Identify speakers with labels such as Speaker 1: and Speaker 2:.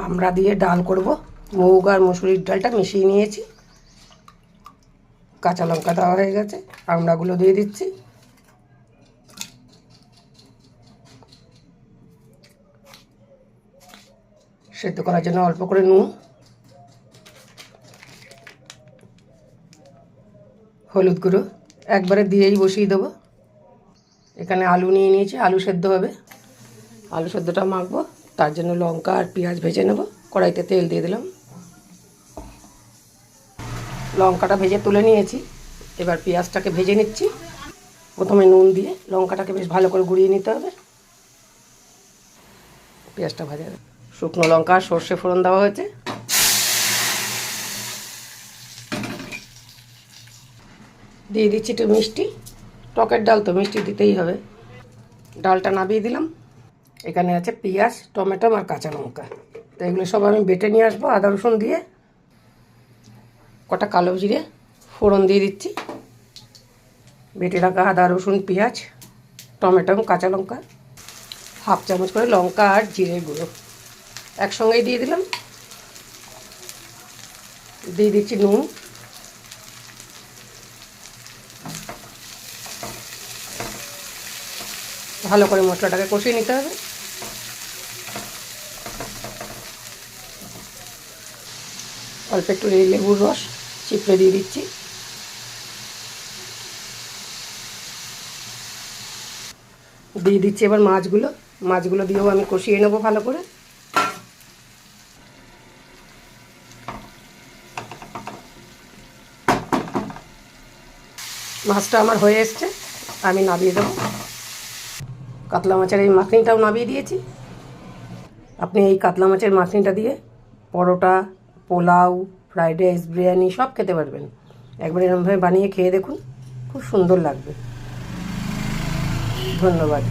Speaker 1: আমড়া দিয়ে ডাল করব। মুগ আর মুসুরির ডালটা মিশিয়ে নিয়েছি। কাঁচা লঙ্কা দেওয়া হয়ে গেছে, আমড়াগুলো দিয়ে দিচ্ছি। সেদ্ধ করার জন্য অল্প করে নুন, হলুদ গুঁড়ো একবারে দিয়েই বসিয়ে দেবো। এখানে আলু নিয়ে নিয়েছি, আলু সেদ্ধ হবে। আলু সেদ্ধটা মাখবো, তার জন্য লঙ্কা আর পেঁয়াজ ভেজে নেব। কড়াইতে তেল দিয়ে দিলাম, লঙ্কাটা ভেজে তুলে নিয়েছি। এবার পেঁয়াজটাকে ভেজে নিচ্ছি। প্রথমে নুন দিয়ে লঙ্কাটাকে বেশ ভালো করে গুঁড়িয়ে নিতে হবে। পেঁয়াজটা ভাজা, শুকনো লঙ্কা আর সর্ষে ফোড়ন দেওয়া হয়েছে। দিয়ে দিচ্ছি একটু মিষ্টি, টকের ডাল তো মিষ্টি দিতেই হবে। ডালটা নামিয়ে দিলাম। এখানে আছে পেঁয়াজ, টমেটো আর কাঁচা লঙ্কা। তো এগুলো সব আমি বেটে নিয়ে আসবো আদা রসুন দিয়ে। কটা কালো জিরে ফোড়ন দিয়ে দিচ্ছি। বেটে রাখা আদা রসুন পেঁয়াজ টমেটো কাঁচা লঙ্কা, হাফ চামচ করে লঙ্কা আর জিরে গুঁড়ো একসঙ্গেই দিয়ে দিলাম। দিয়ে দিচ্ছি নুন, ভালো করে মশলাটাকে কষিয়ে নিতে হবে। অল্প একটু লেবুর রস চিপড়ে দিয়ে দিচ্ছি। দিয়ে দিচ্ছি এবার মাছগুলো দিয়েও আমি কষিয়ে নেবো ভালো করে। মাছটা আমার হয়ে এসছে, আমি নামিয়ে দেবো। কাতলা মাছের এই মাখনিটাও নামিয়ে দিয়েছি। আপনি এই কাতলা মাছের মাখনিটা দিয়ে পরোটা, পোলাও, ফ্রাইড রাইস, বিরিয়ানি সব খেতে পারবেন। একবার এরকমভাবে বানিয়ে খেয়ে দেখুন, খুব সুন্দর লাগবে। ধন্যবাদ।